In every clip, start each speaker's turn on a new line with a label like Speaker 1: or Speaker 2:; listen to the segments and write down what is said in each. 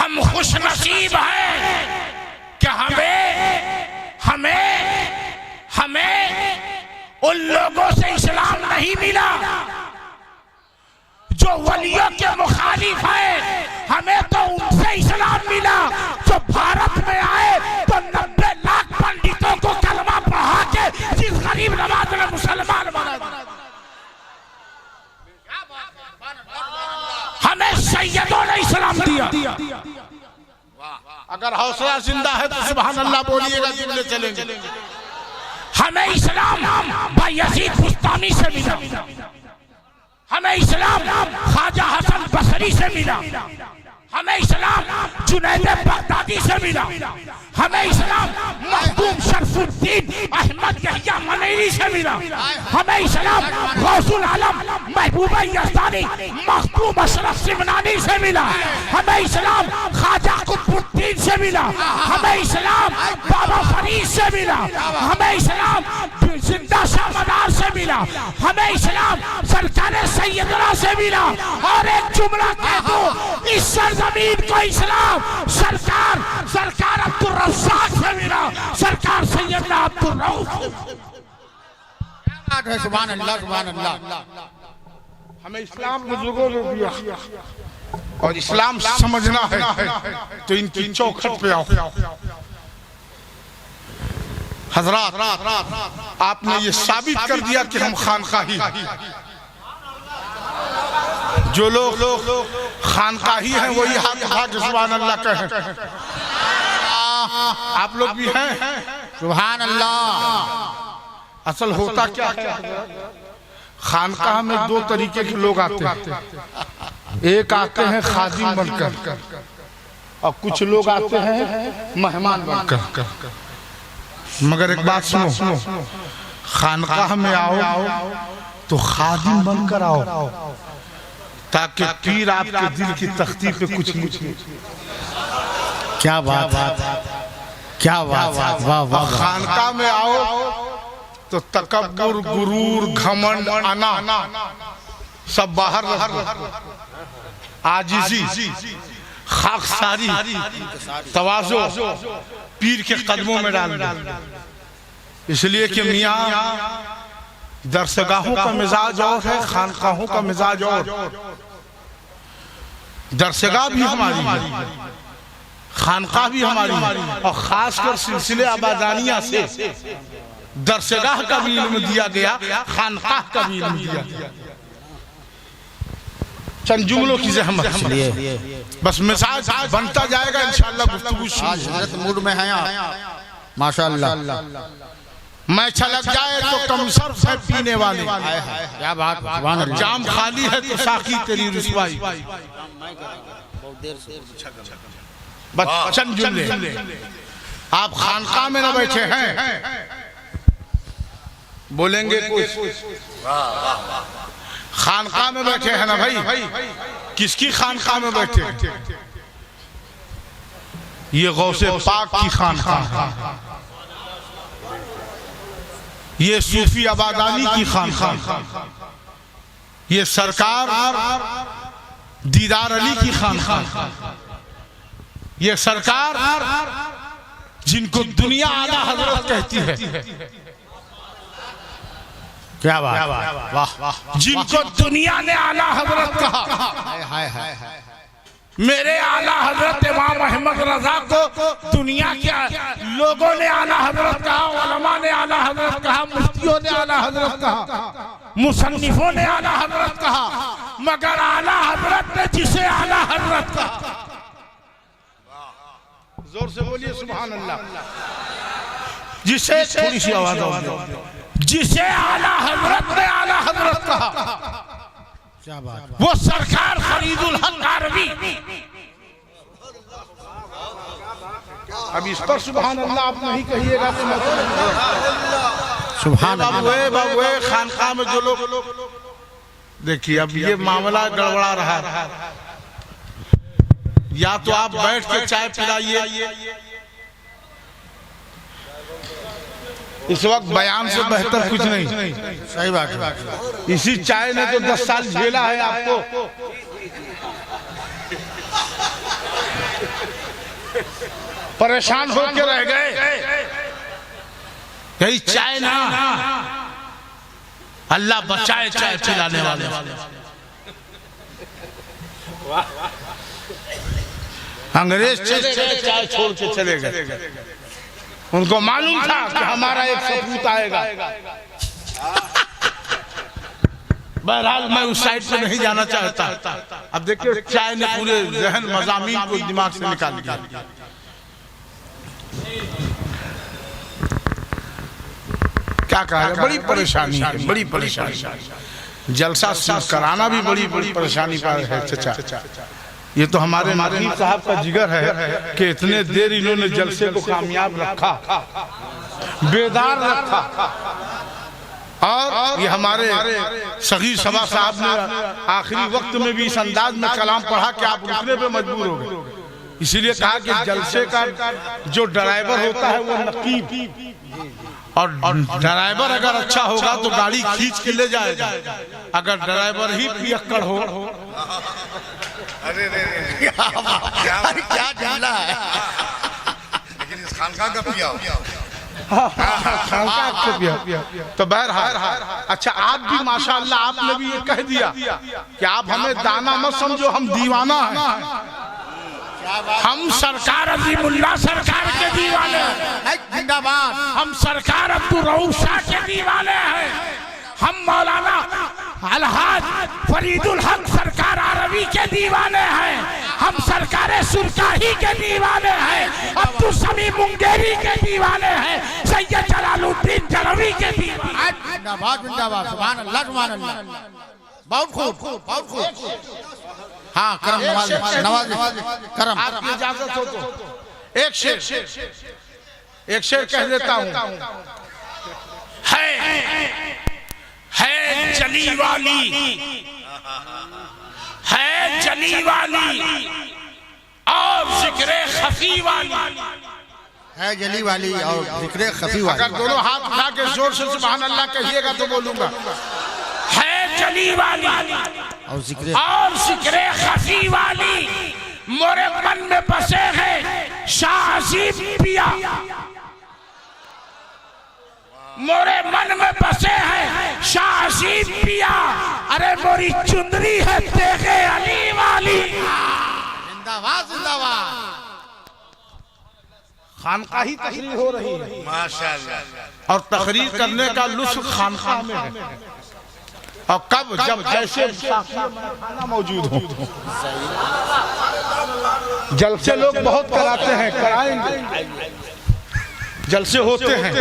Speaker 1: हम खुश नसीब हैं कि हमें उन लोगों से इस्लाम नहीं मिला जो वलियों के मुखालिफ है। हमें तो उनसे इस्लाम मिला जो भारत में आए तो 90 लाख पंडितों को कलमा पढ़ा के जिस गरीब नवाज ने मुसलमान बना दिया। हमें सैयदों ने इस्लाम दिया।
Speaker 2: अगर हौसला जिंदा है तो सुभान अल्लाह बोलिएगा, जुमले चलेंगे।
Speaker 1: हमें इस्लाम बायजीद बुस्तामी से मिला, हमें इस्लाम ख्वाजा हसन बसरी से मिला, हमें इस्लाम जुनैद बगदादी से मिला, हमें इस्लाम मखदूम शरफुद्दीन अहमद यहिया मनेरी से मिला, हमें इस्लाम गौसुल आलम महबूबा यज़दानी मखदूम अशरफ सिमनानी से मिला, हमें इस्लाम ख्वाजा कुतुबुद्दीन से मिला, हमें इस्लाम बाबा फरीद से मिला, हमें इस्लाम जिंदा शाह मदार से मिला, हमें इस्लाम सरकार सैयदना से मिला। और एक जुमला कह दो, इस सरजमीन को इस्लाम सरकार अब्दुल रज़्ज़ाक़ से मिला, सरकार सैयदना अब्दुल रऊफ़।
Speaker 2: सुभान अल्लाह, सुभान अल्लाह। हमें इस्लाम बुजुर्गों ने दिया और इस्लाम समझना है तो इनकी चौखट पे आओ। हजरात, आपने ये साबित कर दिया कि हम खानकाही, जो लोग खानकाही हैं वही हाथ उठा के सुभान अल्लाह कहें। आप लोग भी हैं सुभान अल्लाह। असल होता क्या है, खानकाह में दो तरीके के लोग आते हैं। एक आते हैं खादिम बनकर और कुछ लोग आते हैं मेहमान बनकर। मगर एक बात सुनो, खानकाह में आओ तो खादिम बनकर आओ ताकि पीर आपके दिल की तख्ती पे कुछ लिखे।
Speaker 3: क्या बात, क्या बात, वाह वाह।
Speaker 2: खानकाह में आओ तो तकब्बुर, गुरूर, घमंड, अना सब बाहर, आजिज़ी, खाकसारी, तवाज़ो पीर के कदमों में डाल दो। इसलिए कि मियाँ दरसगाहों का मिजाज और है, खानकाहों का मिजाज और। दरसगाह भी हमारी है, खानकाह भी हमारी है, और खासकर सिलसिले आबादानिया से दरसगाह का भी इल्म दिया गया, खानकाह का भी इल्म दिया गया। चंद जुमलों की ज़हमत, बस मिजाज बनता जाएगा इंशाअल्लाह। गुफ्तगू
Speaker 3: मूड में है आप माशाअल्लाह।
Speaker 2: मैं छलक जाए तो कम सर्फ है पीने वाले,
Speaker 3: क्या बात, सुभान अल्लाह।
Speaker 2: जाम खाली है तो साकी तेरी रुसवाई। बस चंद जुमले। आप खानकाह में न बैठे हैं, बोलेंगे कुछ। खानकाह में बैठे हैं ना भाई, किसकी खानकाह में बैठे? ये गौसे पाक की खानकाह, ये सूफी आबादानी की खानकाह, ये सरकार दीदार अली की खानकाह, ये सरकार जिनको दुनिया आला हजरत कहती है।
Speaker 3: क्या बात, वाह वाह।
Speaker 1: जिनको दुनिया ने आला हजरत कहा, मेरे आला हजरत इमाम अहमद रजा को दुनिया के लोगों ने आला हजरत कहा, उलमा ने आला हजरत कहा, मुफ्तियों ने आला हजरत कहा, मुसन्निफों ने आला हजरत कहा, मगर आला हजरत ने जिसे आला हजरत कहा,
Speaker 2: जोर से बोलिए सुभान अल्लाह। जिसे थोड़ी सी आवाज आओ,
Speaker 1: जिसे आला हजरत ने आला हजरत कहा,
Speaker 3: क्या बात,
Speaker 1: वो सरकार फरीदुल हक आरवी।
Speaker 2: अब इस पर सुभान अल्लाह आप नहीं कहिएगा तो
Speaker 3: सुभान अल्लाह।
Speaker 2: बाबुए खानकाह में जो लोग, देखिए अब ये मामला गड़बड़ा रहा है। या तो आप बैठ के चाय पिलाइए, इस वक्त बयान से बेहतर कुछ नहीं।
Speaker 3: सही बात है।
Speaker 2: इसी चाय ने तो 10 साल झेला है आपको। परेशान होकर रह गए। यही चाय ना, अल्लाह बचाए चाय पिलाने वाले। अंग्रेज चले गए, चाय छोड़ के चले गए। उनको मालूम था कि हमारा एक सपूत आएगा। बहरहाल मैं उस साइड पे नहीं जाना चाहता। अब देखिए चाय ने पूरे जहन मज़ामीन को दिमाग से निकाल दिया। क्या कहा, बड़ी परेशानी है, बड़ी परेशानी। जलसा कराना भी बड़ी बड़ी परेशानी पर है चचा। ये तो हमारे नकीब साहब का जिगर है कि इतने देर इन्होंने जलसे को कामयाब रखा, बेदार रखा। और ये हमारे सगीर सभा साहब ने आखिरी वक्त में भी इस अंदाज में कलाम पढ़ा कि आप रुकने पे मजबूर हो गए। इसीलिए कहा कि जलसे का जो ड्राइवर होता है वो नकीब, और ड्राइवर अगर अच्छा होगा तो गाड़ी खींच के ले जाएगा। अगर ड्राइवर ही पियक्कड़ हो,
Speaker 4: अरे क्या झूला है, लेकिन इस खानका का पिया
Speaker 2: तो बहरहाल अच्छा, आप भी माशाअल्लाह आपने भी ये कह दिया कि आप हमें दाना मत समझो, हम दीवाना हैं। हम सरकार अजीमुल्लाह सरकार के दीवाने हैं,
Speaker 3: जिंदाबाद।
Speaker 2: हम सरकार अब्दुल रऊफ शाह के दीवाने हैं, हम मौलाना अलहाज फरीदुल हक सरकार आरवी के दीवाने हैं, हम सरकार सुरकाही के दीवाने हैं, अब्दुल समी मुंगेरी के दीवाने हैं, सैयद जलालुद्दीन जलवी के दीवाने।
Speaker 3: जिंदाबाद जिंदाबाद, सुभान अल्लाह सुभान अल्लाह। बहुत खूब बहुत खूब। हाँ करम नवाज करम।
Speaker 2: आपकी इजाजत हो तो एक शेर कह देता हूँ। है जली वाली और जिक्र खफी वाली,
Speaker 3: है जली वाली और जिक्र खफी वाली।
Speaker 2: अगर दोनों हाथ उठा के जोर से सुभान अल्लाह कहिएगा तो बोलूंगा। है जली वाली
Speaker 3: और
Speaker 2: जिक्र खफी वाली, मोरे मन में बसे हैं शाह अजीम पिया, मोरे मन में बसे हैं शाह अजीम पिया। अरे मोरी चुंदरी है तेगे अली वाली।
Speaker 3: जिंदाबाद जिंदाबाद।
Speaker 2: खानकाही तकरीर हो रही है
Speaker 4: माशाअल्लाह,
Speaker 2: और तकरीर करने का लुत्फ खानकाह में है। और कब, जब जैसे खाना मौजूद हो। जलसे लोग बहुत कराते हैं, कराएंगे, जलसे होते हैं,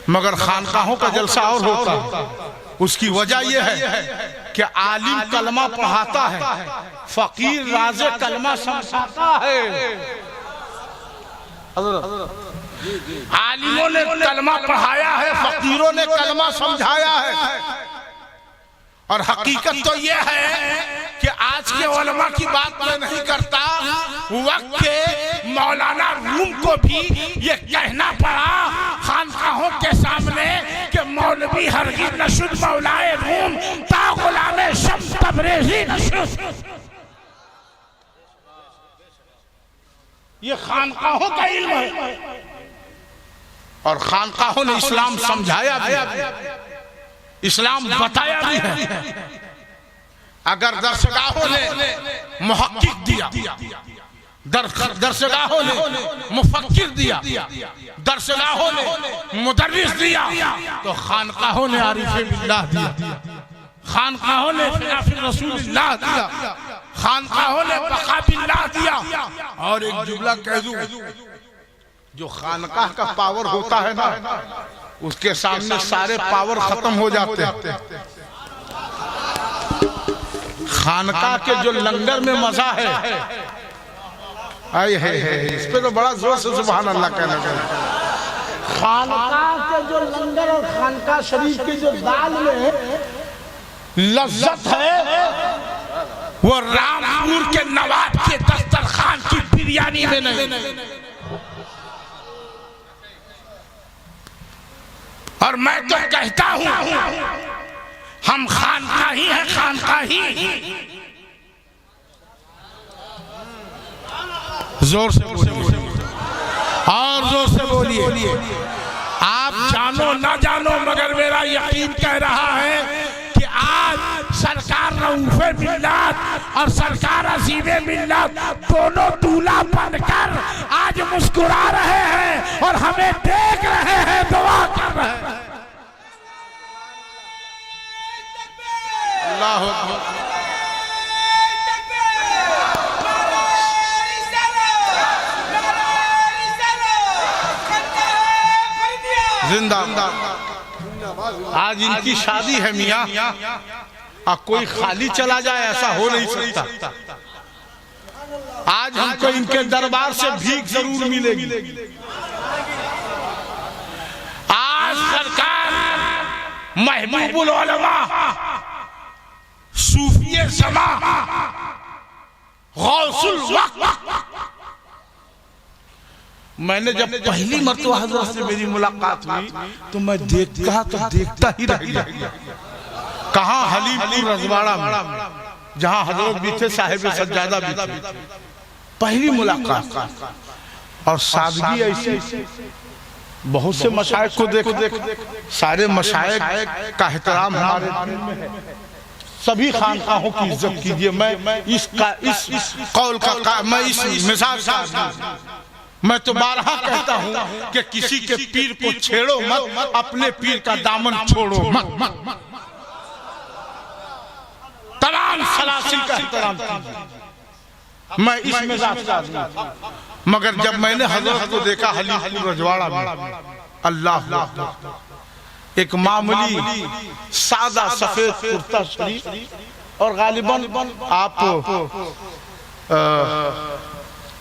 Speaker 2: मगर खानकाहों का जलसा और होता है। उसकी वजह यह है कि आलिम कलमा पढ़ाता है, फकीर राज़े कलमा समझाता है। आलिमों ने कलमा पढ़ाया है, फकीरों ने कलमा समझाया है। और हकीकत तो यह है कि आज के उलमा की बात मैं नहीं करता, वक्त के मौलाना रूम को भी ये कहना पड़ा खानकाहों के सामने कि मौलवी हरगिज़ नशुद मौलाए रूम ता गुलामे शम्स तबरेज़ी नशुद। ये खानकाहों का इल्म है, और खानकाहों ने इस्लाम समझाया भी, इस्लाम बताया भी है। अगर दरसगाहों ने मुहक्किक दिया, दरसगाहों ने मुफक्किर दिया, दरसगाहों ने मुदर्रिस दिया, तो खानकाहों ने आरिफ़े बिल्लाह दिया, खानकाहों ने खिलाफ़े रसूलुल्लाह दिया, खानकाहों ने बक़ा बिल्लाह दिया। और एक जुमला कह दूं, जो खानकाह का पावर होता है ना, उसके सामने सारे पावर खत्म हो जाते हैं। खानकाह के जो लंगर में मजा है, आए है इस पे तो बड़ा जोर से सुभान अल्लाह कहना चाहिए। खानकाह के जो लंगर और खानकाह शरीफ की जो दाल में लज्जत है, वो रामपुर के नवाब के दस्तरखान की बिरयानी में नहीं। और मैं तो कहता हूं हम खानकाही हैं, खानकाही। जोर से बोलिए।
Speaker 3: बोलिए।
Speaker 1: आप जानो ना जानो मगर मेरा यकीन कह रहा है कि आज सरकार रऊफे मिल्लत और सरकार अजीबे मिल्लत दोनों दूल्हा बनकर आज मुस्कुरा रहे हैं और हमें देख रहे हैं, दुआ कर रहे हैं।
Speaker 2: अल्लाह अकबर। जिंदा आज इनकी शादी है मियाँ, कोई खाली चला जाए ऐसा हो नहीं सकता। आज हमको इनके दरबार से भीख जरूर मिलेगी।
Speaker 1: आज सरकार महबूबुल उलमा सूफिए समा गौसुल वक्त,
Speaker 2: मैंने जब पहली मर्तबा हजरत से मेरी मुलाकात हुई तो मैं देखता ही रह गया। कहाँ हलीमपुर रजवाड़ा में जहाँ हजरत भी थे, साहिब सज्जादा भी थे। पहली मुलाकात और सादगी ऐसी। बहुत से मशाइख को देखो, सारे मशाइख का एहतराम हमारे दिल में है। सभी खानकाहों की इज्जत कीजिए। मैं इस कौल का मैं इस मिजाज का मैं तो बारहा कहता हूँ कि किसी के पीर को छेड़ो मत, अपने पीर का दामन छोड़ो मत। तमाम सलासिल का एहतराम कीजिए। मैं इस मिजाज का आदमी। मगर जब मैंने हजरत को देखा हलीमपुर रजवाड़ा में, अल्लाह, एक मामूली सादा सफेद कुर्ता शरीफ और गालिबन आप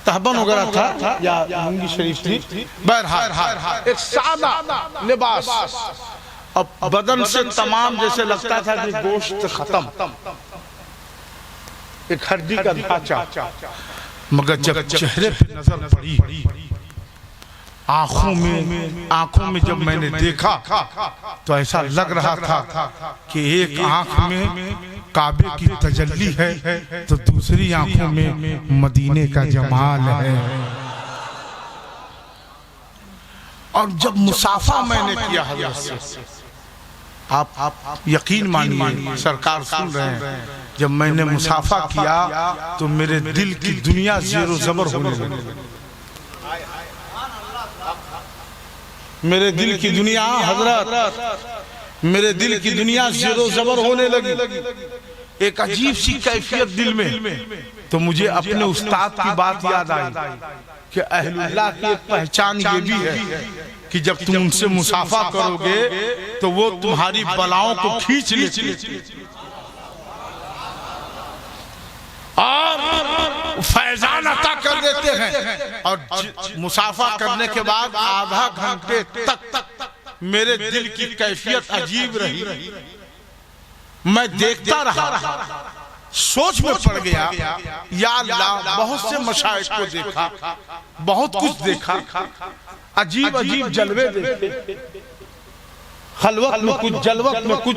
Speaker 2: तहबन वगैरह था या लुंगी शरीफ थी, बहरहाल एक सादा लिबास। अब बदन से तमाम जैसे लगता था कि गोश्त खत्म, एक हड्डी का ढांचा। मगर जब चेहरे पे नजर पड़ी, आंखों में जब मैंने देखा तो ऐसा लग रहा था कि एक आंख में काबे की तजल्ली है तो दूसरी आंखों में मदीने का जमाल है। और जब मुसाफा मैंने किया हजरत से, आप यकीन मानिए, सरकार सुन रहे हैं, जब मैंने मुसाफा किया तो मेरे दिल की दुनिया ज़ेरो ज़बर होने लगी। मेरे दिल की दुनिया हजरत, मेरे दिल की दुनिया ज़ेरो ज़बर होने लगी। एक अजीब सी कैफियत दिल में। तो मुझे अपने उस्ताद की बात याद आई कि अहलुल्लाह की एक पहचान ये भी है कि जब तुम उनसे मुसाफा करोगे तो वो तुम्हारी बलाओं को खींच लेते और फैजान अता कर देते हैं। और मुसाफा करने के बाद आधा घंटे तक मेरे दिल की कैफियत अजीब रही। मैं देखता रहा, सोच में पड़ गया, या अल्लाह, बहुत से मशाइख को देखा, बहुत कुछ देखा, अजीब अजीब जलवे देखे, खलवत में कुछ, जलवत में कुछ,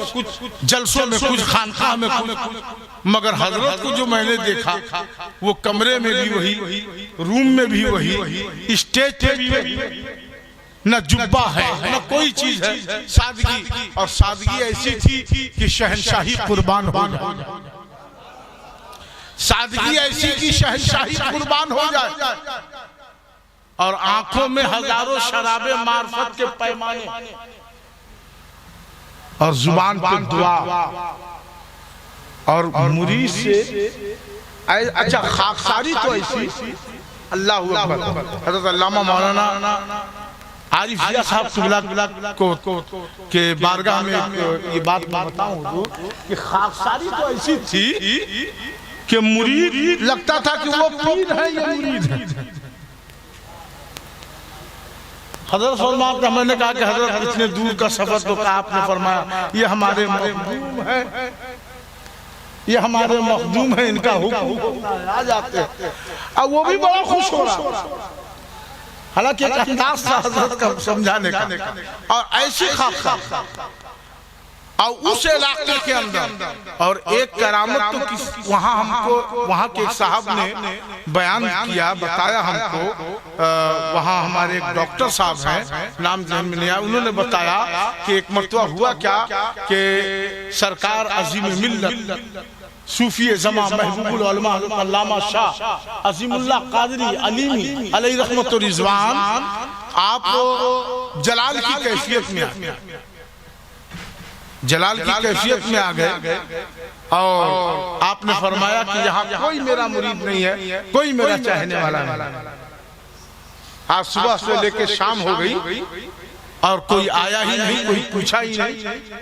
Speaker 2: जलसों में कुछ, खानकाह में कुछ। मगर हजरत को जो मैंने देखा वो कमरे में भी वही, रूम में भी वही, स्टेज पे भी वही, न जुब्बा है न कोई चीज है, सादगी। और सादगी ऐसी थी कि शहनशाही कुर्बान हो जाए। सादगी ऐसी कि शहनशाही कुर्बान हो जाए। और आंखों में हजारों शराबे मार्फत के पैमाने और जुबान पे दुआ और मुरीद से। अच्छा, खाकसारी तो ऐसी, अल्लाह अकबर। हज़रत अल्लामा मौलाना आरिफ जिया साहब किबला को के बारगाह में ये बात मैं बताऊं कि खाकसारी तो ऐसी थी कि मुरीद लगता था कि वो पीर है या मुरीद है। हजरत फरमाते, मैंने कहा कि हजरत इतने दूर का सफर तो आपने फरमाया ये हमारे मखदूम है, ये हमारे मखदूम है, इनका हुक्म आ जाते हैं। अब वो भी बड़ा खुश हो रहा, हालांकि एक अंदाज था हजरत का समझाने का। और ऐसी खाक और उस इलाके के अंदर। और एक करामत तो वहाँ हमको वहाँ के साहब ने बयान किया, बताया हमको। वहाँ हमारे एक डॉक्टर साहब हैं, नाम जहन में नहीं आया, उन्होंने बताया कि एक मरतबा हुआ क्या कि सरकार अजीम मिल्लत सूफी जमा महबूबुल उलमा अल्लामा शाह अजीमुल्लाह कादरी अलीमी अलैहि रहमत व रिजवान आप जलाल की कैफियत में आ गए और आपने फरमाया कि यहाँ कोई मेरा मुरीद नहीं है, कोई मेरा चाहने वाला नहीं। आज सुबह से लेके शाम हो गई और कोई आया ही नहीं, कोई पूछा ही नहीं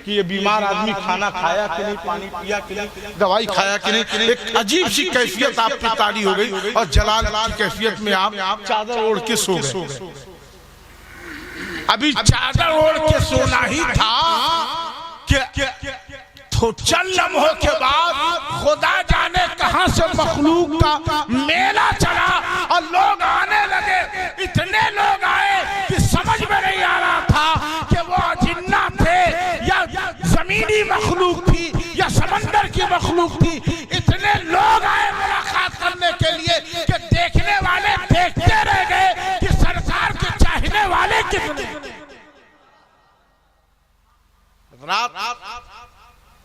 Speaker 2: कि ये बीमार आदमी खाना खाया कि नहीं, पानी पिया कि नहीं, दवाई खाया कि नहीं। एक अजीब सी कैफियत आप पे तारी हो गई और जलाल की कैफियत में आप चादर ओढ़ के सो गए। अभी चादर ओढ़ के सोना ही था तो चंद लम्हों के बाद खुदा जाने कहां से मखलूक का मेला चला और लोग आने लगे। इतने लोग आए कि समझ में नहीं आ रहा था कि वो जिन्ना थे या जमीनी मखलूक थी या समंदर की मखलूक थी। इतने लोग आए मुलाकात करने के लिए कि देखने वाले देखते रह गए कि सरकार के चाहने वाले कितने।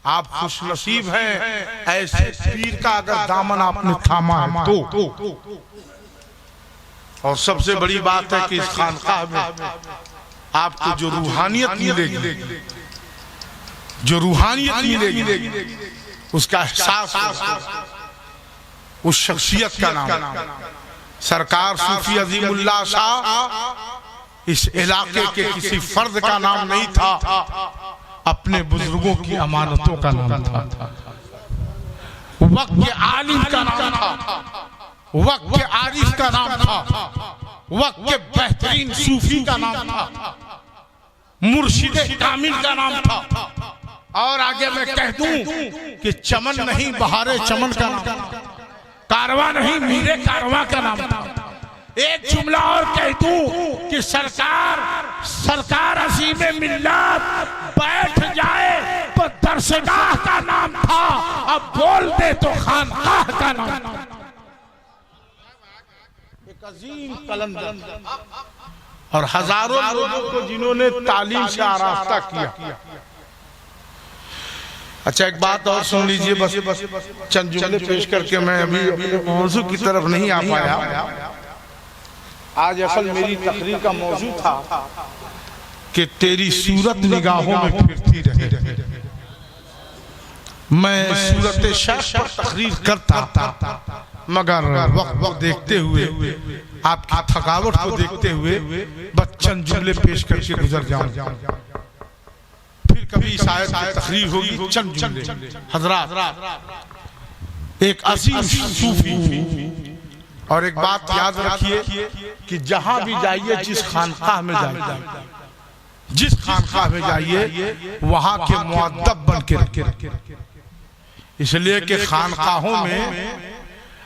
Speaker 2: आप खुशनसीब हैं ऐसे पीर का अगर दामन आपने थामा है तो। और सबसे बड़ी बात है कि इस खानकाह में आपको जो रूहानियत मिलेगी, जो रूहानियत मिलेगी उसका एहसास उस शख्सियत का नाम सरकार सूफी अजीमुल्लाह शाह इस इलाके के किसी फर्द का नाम नहीं था, अपने बुजुर्गों की अमानतों का नाम था, वक्त के आलिम का नाम था, वक्त के आरिफ का नाम था, वक्त के बेहतरीन सूफी का नाम था, मुर्शिद कामिल का नाम था। और आगे मैं कह दूं कि चमन नहीं बहारे चमन का नाम था, कारवां नहीं मीरे कारवां का नाम था। एक जुमला और कह दूं कि सरकार अजीम मिल्लत बैठ जाए तो दरसगाह का नाम था, अब बोल दे तो खानकाह का नाम था। एक अजीम कलंदर और हजारों लोगों को जिन्होंने तालीम से आरास्ता किया। अच्छा एक बात और सुन लीजिए, बस चंद जुमले पेश करके मैं अभी अपने मौजू की तरफ नहीं आ पाया। आज असल मेरी तकरीर का मौजू था कि तेरी सूरत निगाहों में फिरती रहे। मैं सूरत शख्स पर तकरीर करता था, मगर वक्त को देखते हुए, आपकी थकावट को देखते हुए बच्चन जुमले पेश करके गुजर जाऊं। फिर कभी इस आयत की तकरीर होगी चंद जुमले। हजरात एक अजीम सूफी, और एक बात याद रखिए कि जहां भी जाइए, जिस खानकाह में जाइए, जिस खानकाह में जाइए वहां के मुअद्दब बन के रखे। इसलिए कि खानकाहों में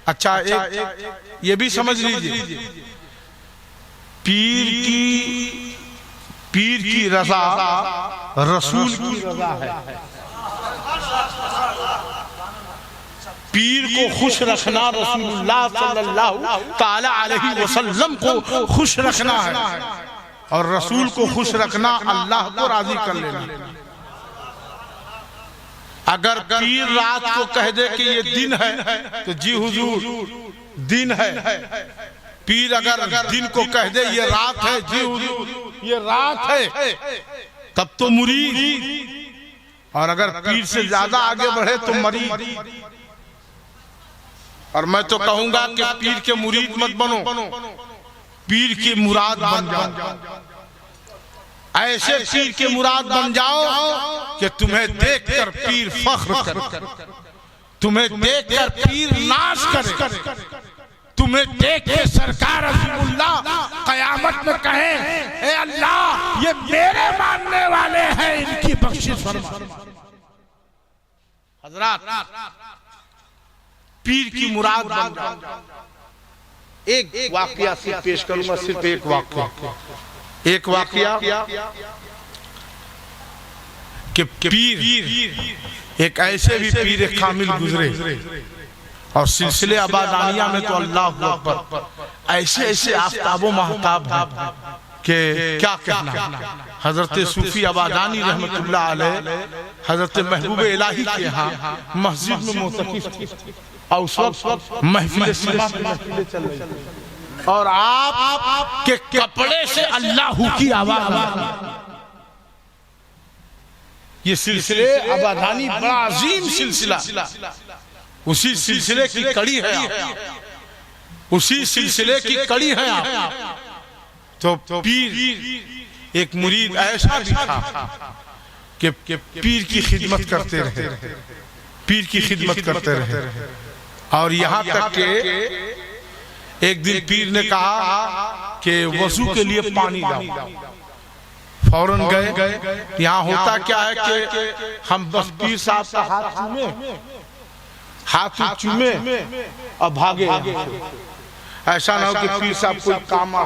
Speaker 2: अच्छा एक ये भी समझ लीजिए, पीर की रजा रसूल की रजा है। पीर को खुश रखना रसूलुल्लाह सल्लल्लाहु ताला अलैहि वसल्लम को खुश रखना है, और रसूल को खुश रखना अल्लाह को राजी कर लेना। अगर पीर रात को कह दे कि ये दिन है तो जी हुजूर दिन है। पीर अगर दिन को कह दे ये रात है, जी हुजूर ये रात है, तब तो मुरीद। और अगर पीर से ज्यादा आगे बढ़े तो मरीद। और मैं तो कहूंगा कि पीर के मुरीद मत बनो, पीर की मुराद बन जाओ। ऐसे पीर के मुराद बन जाओ कि तुम्हें देखकर पीर फख्र करे, तुम्हें देखकर पीर नाश करे, तुम्हें देख के सरकार अज़ीमुल्लाह क़यामत में कहे, ए अल्लाह ये मेरे मानने वाले हैं, इनकी बख्शिश फरमा। हजरात पीर की मुराद बन जाओ। एक वाकया से पेश करूंगा, सिर्फ एक वाकया। कि पीर एक ऐसे भी पीर कामिल गुजरे और सिलसिले आबादानिया में तो अल्लाह अकबर ऐसे ऐसे आफ्ताबो महताब हैं कि क्या कहना। हजरत सूफी आबादानी रहमतुल्लाह अलैह हजरत महबूब इलाही के यहाँ मस्जिद में मोतकिफ थे और उस वक्त महफिल चल रही और आप के कपड़े से अल्लाह की आवाज। ये सिलसिले आबादानी बड़ा अजीम सिलसिला, उसी सिलसिले की कड़ी है, उसी सिलसिले की कड़ी है आप। तो पीर एक मुरीद ऐसा भी था कि पीर की खिदमत करते रहे, पीर की खिदमत करते रहे और यहाँ तक के एक दिन पीर ने कहा कि वजू के लिए पानी लाओ। फौरन गए। यहाँ होता क्या है कि हम बस पीर साहब का हाथ चूमे और भागे। ऐसा ना हो कि पीर साहब कोई काम आ